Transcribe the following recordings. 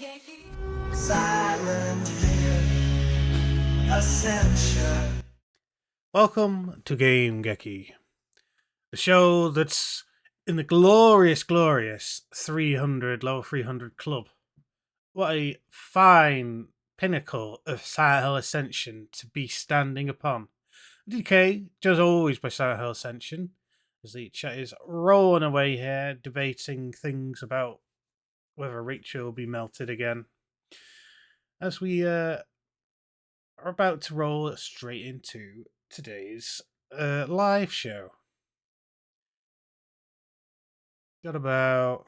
Game-Geki. Silent Hill. Ascension. Welcome to Game-Geki, the show that's in the glorious 300, level 300 club. What a fine pinnacle of Silent Hill Ascension to be standing upon. DK, just always by Silent Hill Ascension, as the chat is rolling away here, debating things about whether Rachel will be melted again. As we are about to roll straight into today's live show. Got about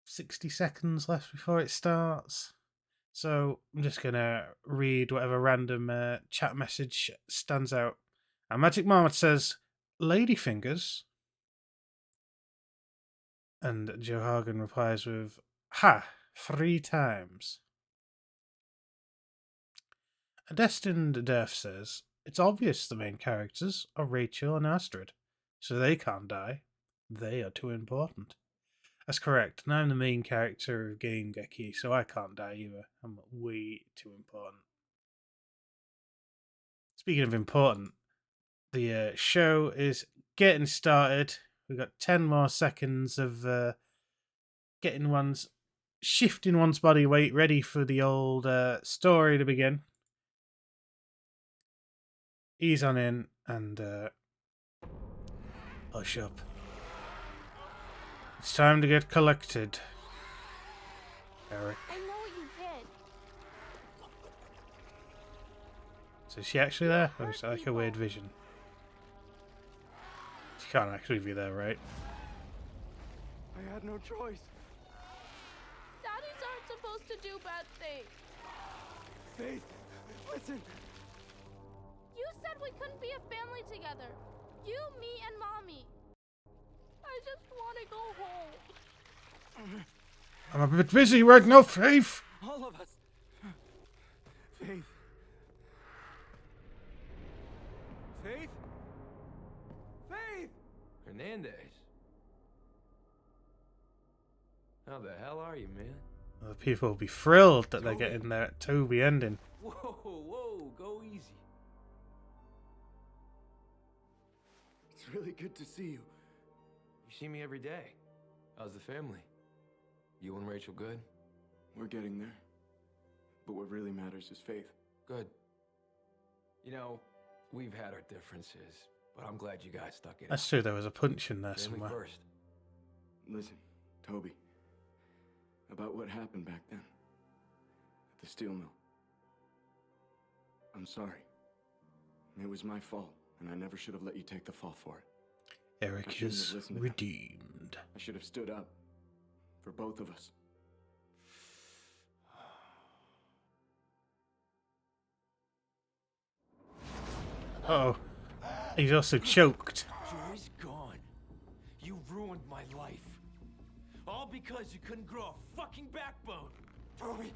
60 seconds left before it starts. So I'm just gonna read whatever random chat message stands out. And Magic Marmot says, "Ladyfingers," and Joe Hagen replies with, "Ha, 3 times." A Destined Death says, "It's obvious the main characters are Rachel and Astrid, so they can't die. They are too important." That's correct. And I'm the main character of Game-Geki, so I can't die either. I'm way too important. Speaking of important, the show is getting started. We've got 10 more seconds of shifting one's body weight, ready for the old story to begin. Ease on in and hush up. It's time to get collected, Eric. I know you did. So is she actually there? Or is that like a weird vision? She can't actually be there, right? I had no choice. Daddies aren't supposed to do bad things. Faith, listen. You said we couldn't be a family together. You, me, and Mommy. I just want to go home. I'm a bit busy right now, Faith. All of us. Faith. Faith? Faith! Hernandez? How the hell are you, man? The people will be thrilled that they're getting their Toby ending. Whoa, go easy. It's really good to see you. You see me every day. How's the family? You and Rachel good? We're getting there. But what really matters is Faith. Good. You know, we've had our differences, but I'm glad you guys stuck it out. That's true, there was a punch in there Family somewhere. first. Listen, Toby. About what happened back then. At the steel mill. I'm sorry. It was my fault, and I never should have let you take the fall for it. Eric is redeemed. I should have stood up. For both of us. Uh-oh. He's also choked. Joy's gone. You ruined my life. All because you couldn't grow a fucking backbone. Toby,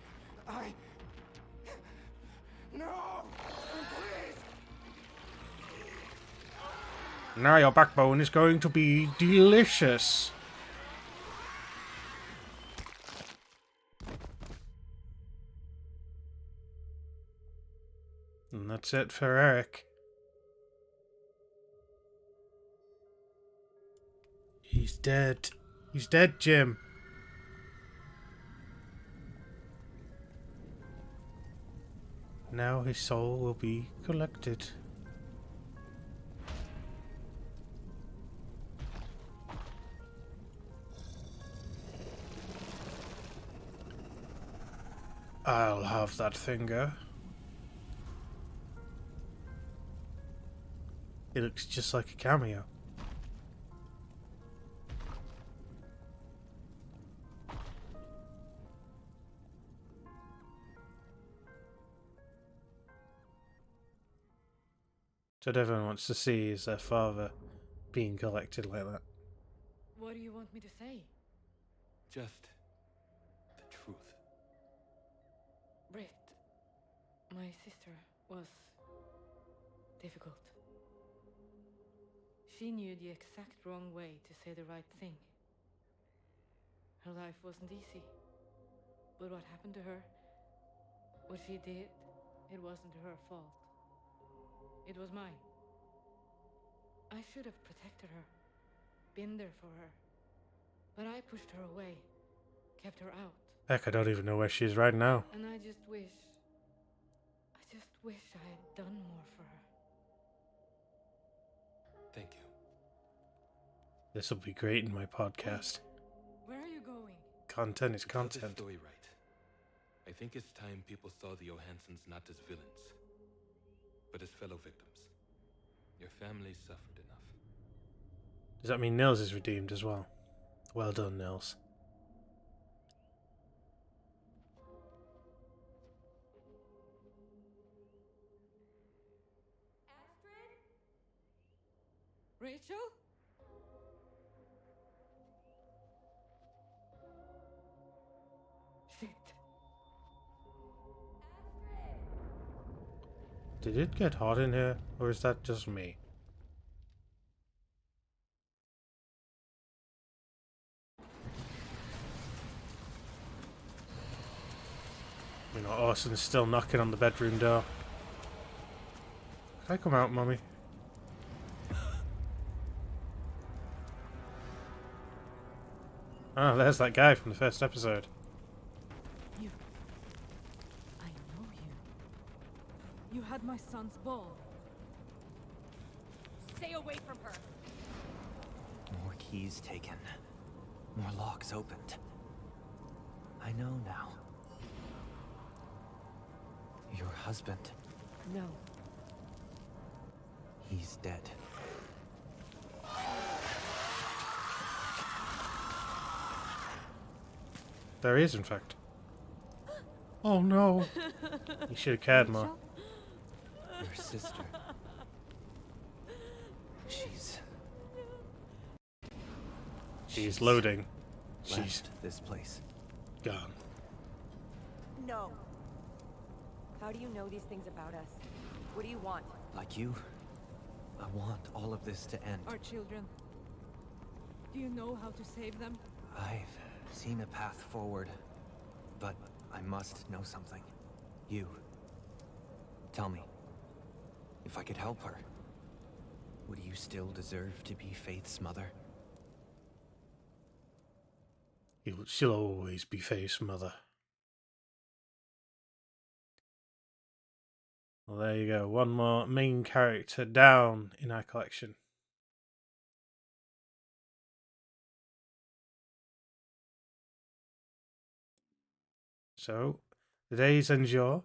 No! Please! Now your backbone is going to be delicious. And that's it for Eric. He's dead. He's dead, Jim. Now his soul will be collected. I'll have that finger. It looks just like a cameo. So what everyone wants to see is their father being collected like that. What do you want me to say? Just the truth. Britt, my sister was difficult. She knew the exact wrong way to say the right thing. Her life wasn't easy. But what happened to her, what she did, it wasn't her fault. It was mine. I should have protected her, been there for her. But I pushed her away, kept her out. Heck, I don't even know where she is right now. And I just wish I had done more for her. Thank you. This will be great in my podcast. Where are you going? Content is To tell this content. story right. I think it's time people saw the Johansons not as villains, but as fellow victims. Your family suffered enough. Does that mean Nils is redeemed as well? Well done, Nils. Rachel? Shit. Did it get hot in here, or is that just me? You know, Orson's still knocking on the bedroom door. Can I come out, Mummy? Ah, there's that guy from the first episode. You. I know you. You had my son's ball. Stay away from her. More keys taken. More locks opened. I know now. Your husband, No. he's dead. There he is, in fact. Oh no! You should have cared more. Your sister. She's loading. She's Left this place. gone. No. How do you know these things about us? What do you want? Like you, I want all of this to end. Our children. Do you know how to save them? I've seen a path forward, but I must know something. You. Tell me. If I could help her, would you still deserve to be Faith's mother? She'll always be Faith's mother. Well, there you go. One more main character down in our collection. So, the days endure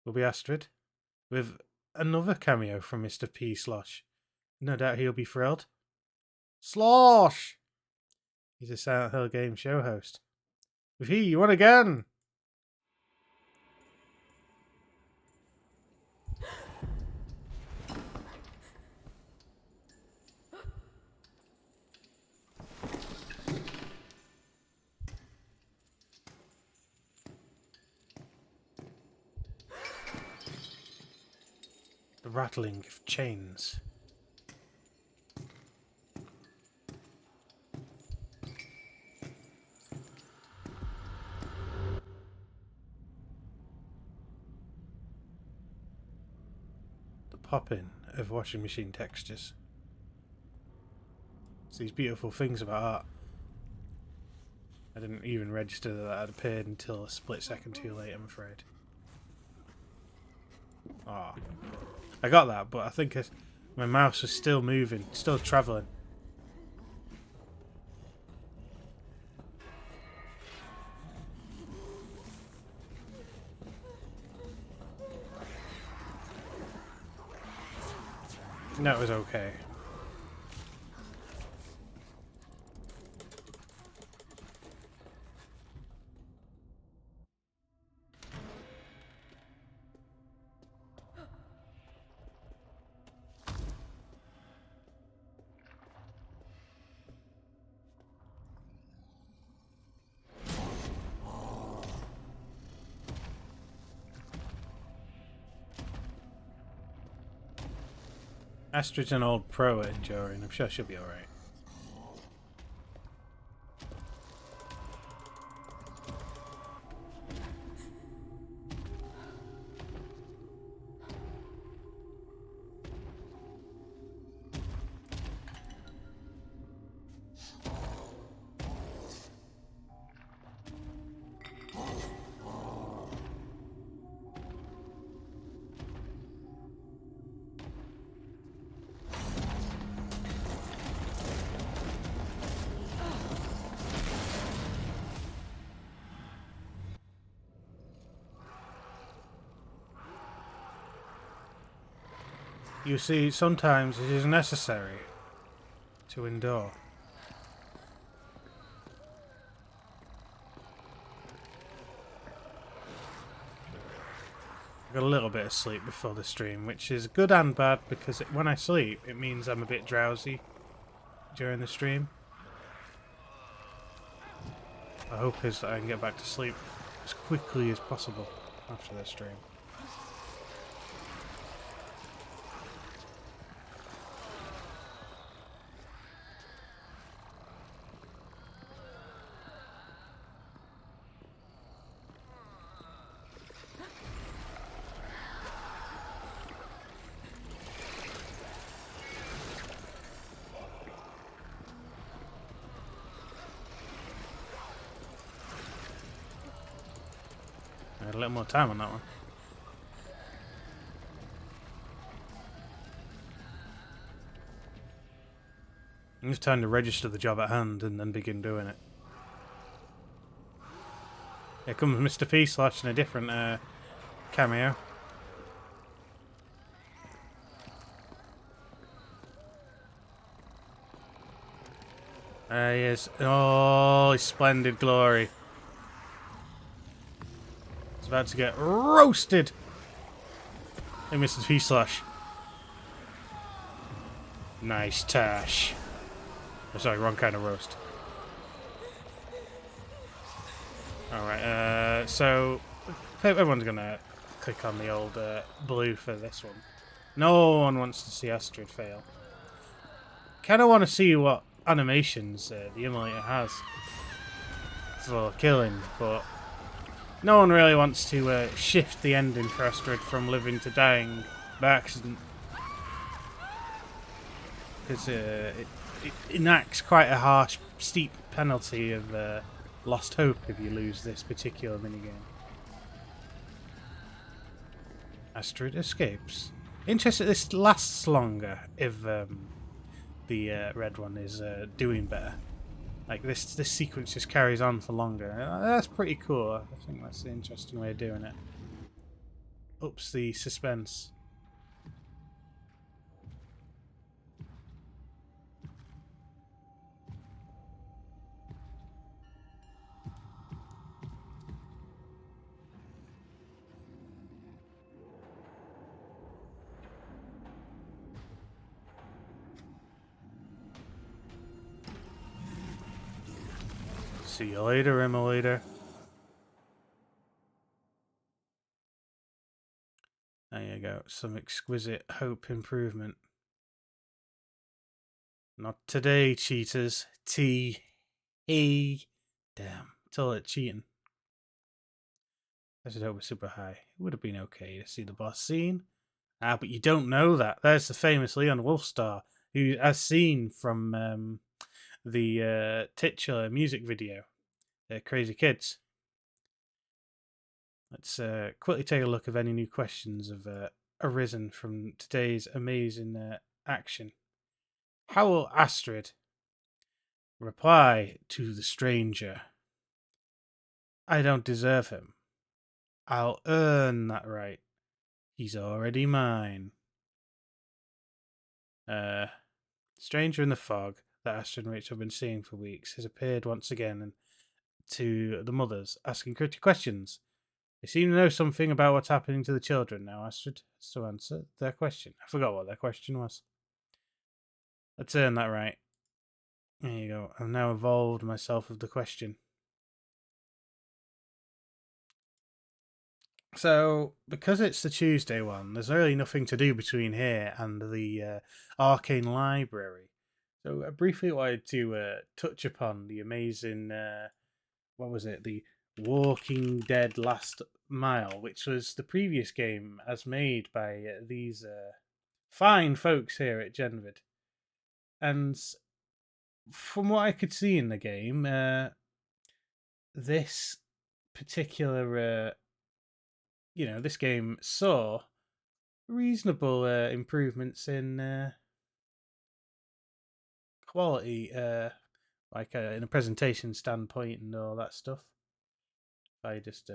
will be Astrid, with another cameo from Mr. P. Slosh. No doubt he'll be thrilled. Slosh! He's a Silent Hill game show host. With he won again! The rattling of chains. The popping of washing machine textures. It's these beautiful things about art. I didn't even register that had appeared until a split second too late, I'm afraid. Ah. I got that, but I think my mouse was still moving, still travelling. That was okay. Astrid's an old pro at enduring. I'm sure she'll be alright. you see, sometimes it is necessary to endure. I got a little bit of sleep before the stream, which is good and bad because when I sleep, it means I'm a bit drowsy during the stream. My hope is that I can get back to sleep as quickly as possible after the stream. I had a little more time on that one. It's time to register the job at hand and then begin doing it. Here comes Mr. P slash in a different cameo. There he is. Oh, his splendid glory. He's about to get roasted. Hey, Mr. P slash. Nice tash. Oh, sorry, wrong kind of roast. Alright, so everyone's gonna click on the old blue for this one. No one wants to see Astrid fail. Kinda want to see what animations the emulator has for killing, but no one really wants to shift the ending for Astrid from living to dying by accident. Because it enacts quite a harsh, steep penalty of lost hope if you lose this particular minigame. Astrid escapes. Interesting, this lasts longer if the red one is doing better. Like this sequence just carries on for longer. That's pretty cool. I think that's an interesting way of doing it. Ups the suspense. See you later, emulator. There you go. Some exquisite hope improvement. Not today, cheaters. T-E. Damn. It's all that cheating. I should hope we're super high. It would have been okay to see the boss scene. Ah, but you don't know that. There's the famous Leon Wolfstar, who, as seen from the titular music video, Crazy Kids. Let's quickly take a look if any new questions have arisen from today's amazing action. How will Astrid reply to the stranger? I don't deserve him. I'll earn that right. He's already mine. Stranger in the fog that Astrid and Rachel have been seeing for weeks has appeared once again to the mothers, asking critical questions. They seem to know something about what's happening to the children now. Astrid has to answer their question. I forgot what their question was. Let's earn that right. There you go. I've now evolved myself of the question. So, because it's the Tuesday one, there's really nothing to do between here and the Arcane Library. So, I briefly wanted to touch upon the amazing, what was it? The Walking Dead Last Mile, which was the previous game as made by these fine folks here at Genvid. And from what I could see in the game, this particular, this game saw reasonable improvements in quality, like in a presentation standpoint and all that stuff. If I just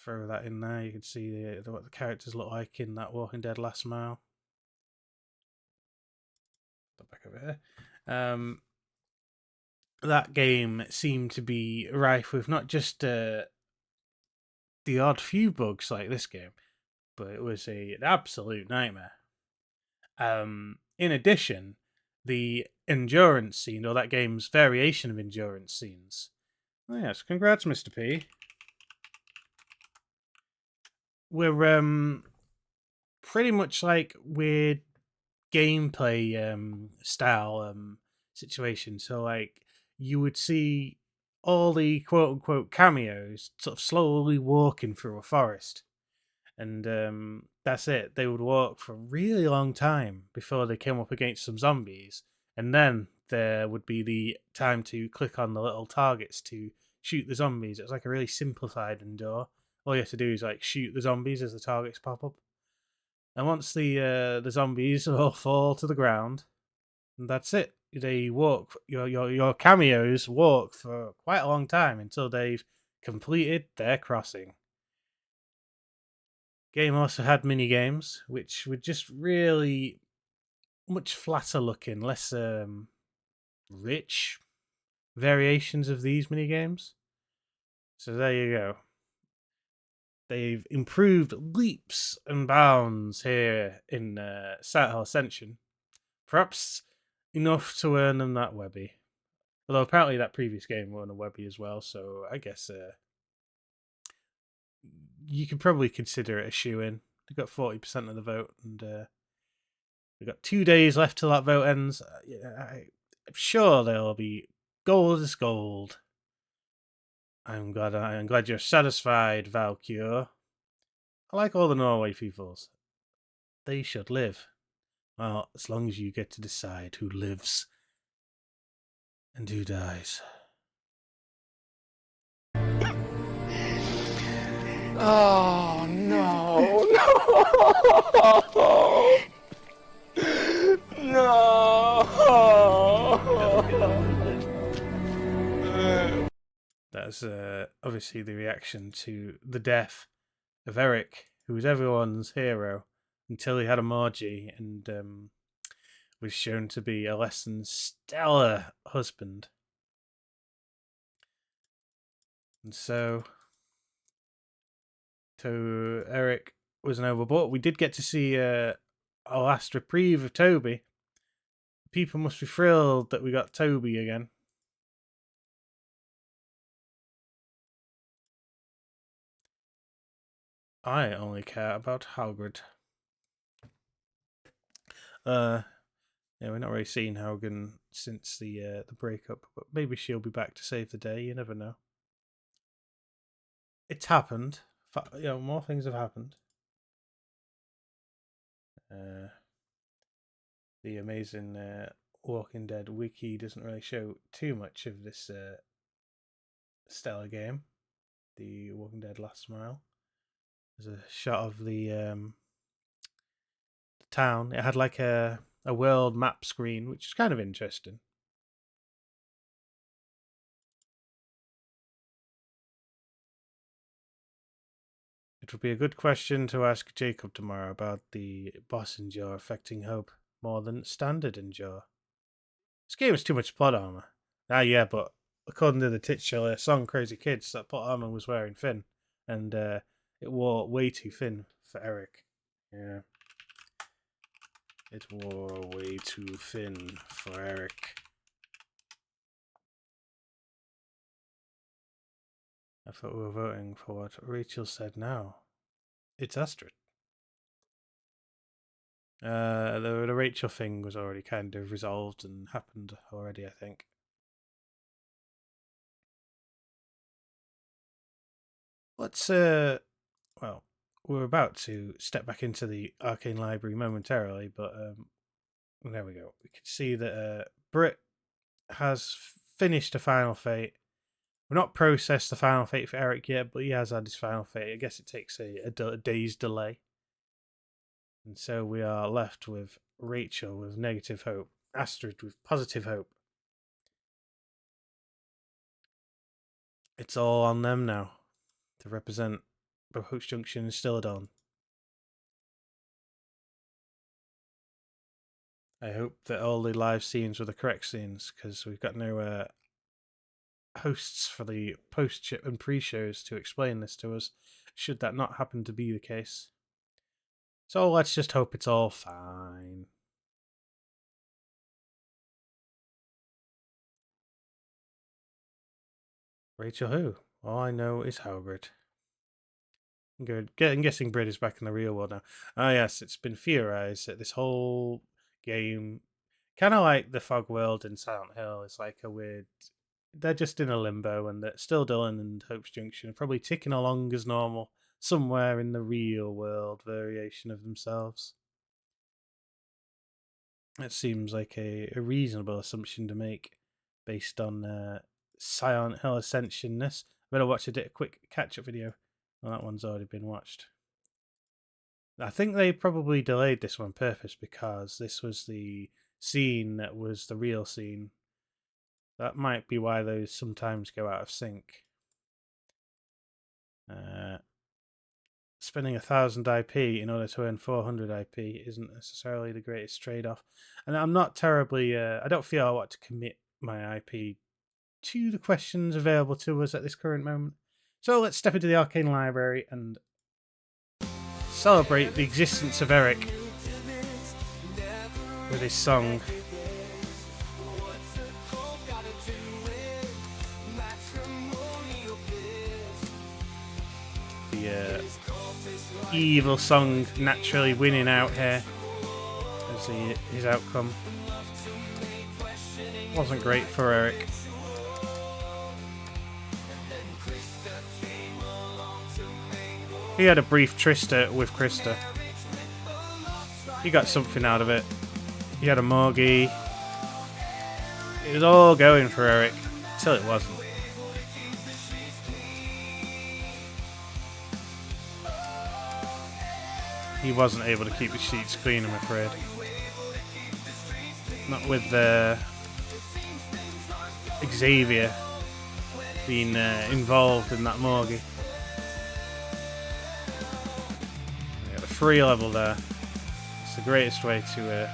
throw that in there, you can see what the characters look like in that Walking Dead Last Mile. back over here. That game seemed to be rife with not just the odd few bugs like this game, but it was an absolute nightmare. In addition, the endurance scene, or that game's variation of endurance scenes. Oh, yes, congrats, Mr. P. Were pretty much like weird gameplay style situation. So like you would see all the quote unquote cameos sort of slowly walking through a forest. And that's it. They would walk for a really long time before they came up against some zombies, and then there would be the time to click on the little targets to shoot the zombies. It was like a really simplified endure. All you have to do is like shoot the zombies as the targets pop up, and once the zombies all fall to the ground, that's it. They walk. Your cameos walk for quite a long time until they've completed their crossing. Game also had mini games, which were just really much flatter looking, less rich variations of these mini games. So there you go. They've improved leaps and bounds here in Ascension. Perhaps enough to earn them that Webby. Although apparently that previous game won a Webby as well, so I guess you could probably consider it a shoe-in. They got 40% of the vote, and we've got 2 days left till that vote ends. I'm sure there'll be gold is gold. I'm glad you're satisfied, Valkyr. I like all the Norway peoples. They should live. Well, as long as you get to decide who lives and who dies. Oh, no, no, no. That's obviously the reaction to the death of Eric, who was everyone's hero until he had a Margie and was shown to be a less than stellar husband. And so Eric was an overbought. We did get to see our last reprieve of Toby. People must be thrilled that we got Toby again. I only care about Hagrid. Yeah, we're not really seeing Haugen since the breakup, but maybe she'll be back to save the day. You never know. It's happened. More things have happened. The amazing Walking Dead wiki doesn't really show too much of this stellar game. The Walking Dead Last Mile. There's a shot of the town. It had like a world map screen, which is kind of interesting. It would be a good question to ask Jacob tomorrow about the boss endure affecting Hope more than standard endure. This game is too much plot armor. Yeah, but according to the titular song Crazy Kids, that plot armor was wearing thin, and it wore way too thin for Eric. Yeah. It wore way too thin for Eric. I thought we were voting for what Rachel said now. It's Astrid. The Rachel thing was already kind of resolved and happened already, I think. Let's well, we're about to step back into the Arcane Library momentarily, but there we go. We can see that Britt has finished the Final Fate. We've not processed the Final Fate for Eric yet, but he has had his Final Fate. I guess it takes a day's delay. And so we are left with Rachel with negative hope, Astrid with positive hope. It's all on them now to represent both Hope's Junction and Stilladon. I hope that all the live scenes were the correct scenes, because we've got no hosts for the post-ship and pre-shows to explain this to us, should that not happen to be the case. So let's just hope it's all fine. Rachel who? All I know is Howgrid. Good. I'm guessing Brit is back in the real world now. Ah, yes, it's been theorized that this whole game, kind of like the Fog World in Silent Hill, is like a weird. They're just in a limbo, and that still Dylan and Hope's Junction are probably ticking along as normal, somewhere in the real world variation of themselves. It seems like a reasonable assumption to make based on Silent Hill Ascension-ness. I better watch a quick catch-up video. Well, that one's already been watched. I think they probably delayed this one on purpose because this was the scene that was the real scene. That might be why those sometimes go out of sync. Spending 1,000 IP in order to earn 400 IP isn't necessarily the greatest trade-off. And I'm not terribly... I don't feel I want to commit my IP to the questions available to us at this current moment. So let's step into the Arcane Library and celebrate the existence of Eric with his song. The evil song naturally winning out here as his outcome. Wasn't great for Eric. He had a brief tryst with Krista. He got something out of it. He had a Morgie. It was all going for Eric, till it wasn't. He wasn't able to keep his sheets clean, I'm afraid. Not with Xavier being involved in that Morgie. Free level there. It's the greatest way to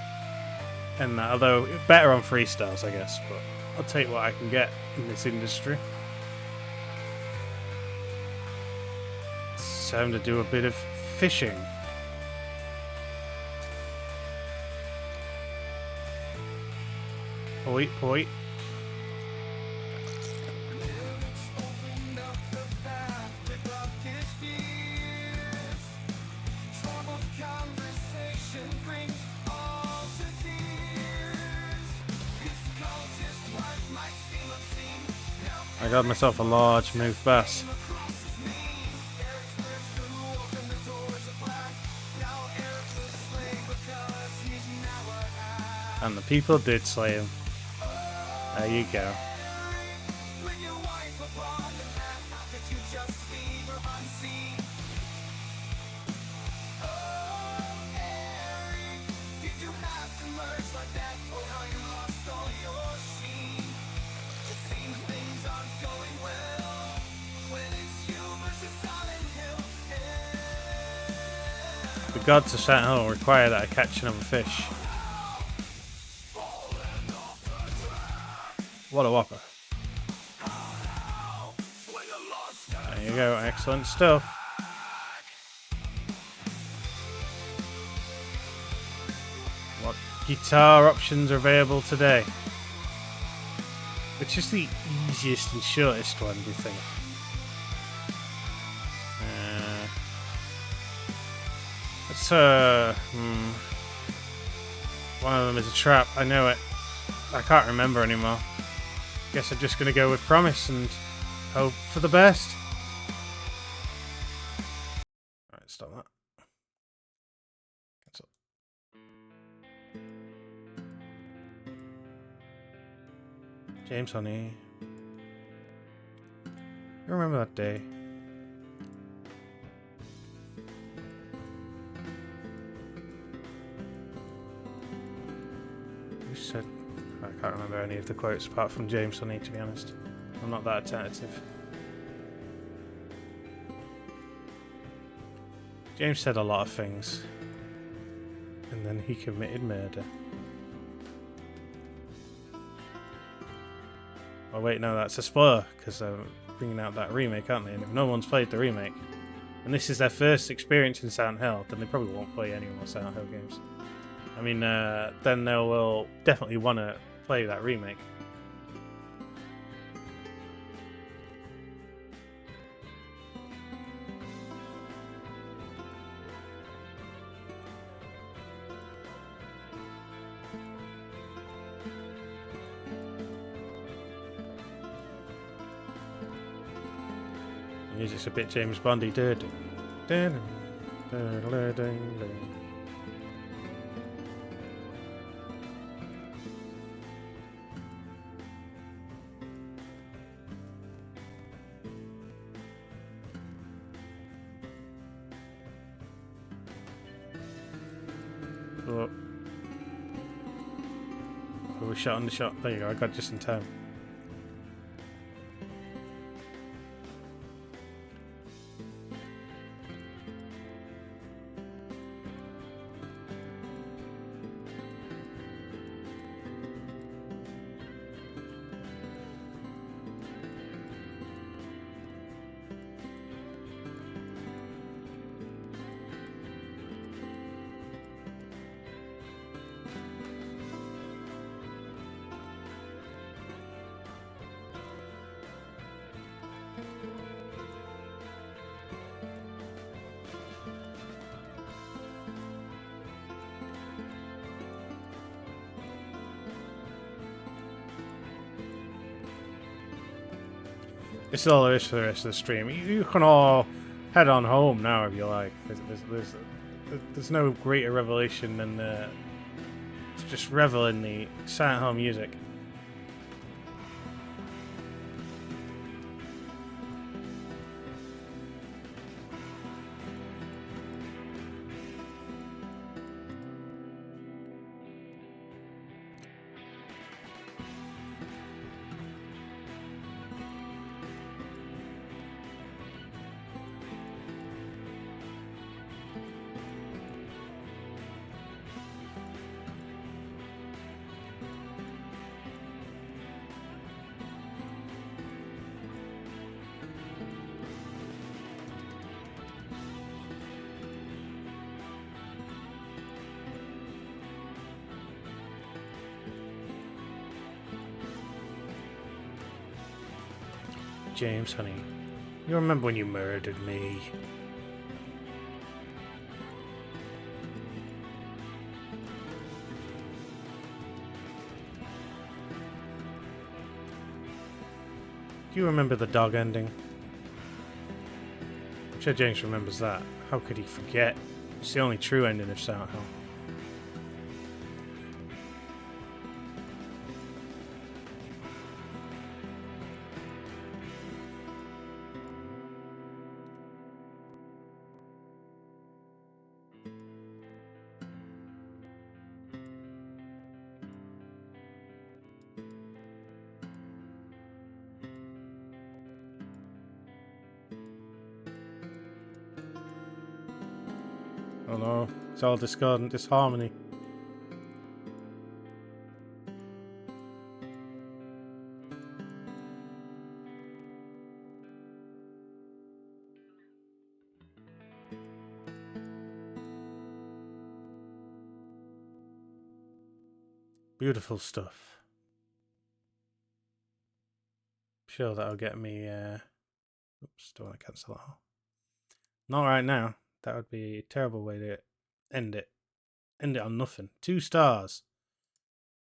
end that. Although better on freestyles, I guess. But I'll take what I can get in this industry. It's time to do a bit of fishing. Point, point. I got myself a large move bass. And the people did slay him. There you go. The gods of Silent Hill require that I catch another fish. What a whopper. There you go, excellent stuff. What guitar options are available today? Which is the easiest and shortest one, do you think? One of them is a trap, I know it. I can't remember anymore. Guess I'm just gonna go with Promise and hope for the best. Alright, stop that. Cancel. James, honey. You remember that day? Who said... I can't remember any of the quotes apart from James, honey, to be honest. I'm not that attentive. James said a lot of things. And then he committed murder. Oh wait, no, that's a spoiler, because they're bringing out that remake, aren't they? And if no one's played the remake, and this is their first experience in Silent Hill, then they probably won't play any more Silent Hill games. I mean, then they will definitely want to play that remake. The music's a bit James Bondy. Oh. Oh, we shot on the shot. There you go, I got it just in time. This is all there is for the rest of the stream. You can all head on home now if you like. There's no greater revelation than to just revel in the Silent Hill music. James, honey, you remember when you murdered me? Do you remember the dog ending? I'm sure James remembers that. How could he forget? It's the only true ending of Silent Hill. Oh no, it's all discordant disharmony. Beautiful stuff. Sure, that'll get me. Oops, don't want to cancel that. Not right now. That would be a terrible way to end it. End it on nothing. 2 stars.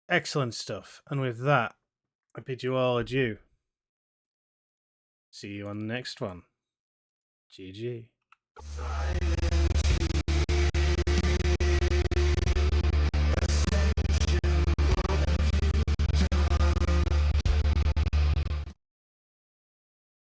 Excellent stuff. And with that, I bid you all adieu. See you on the next one. GG.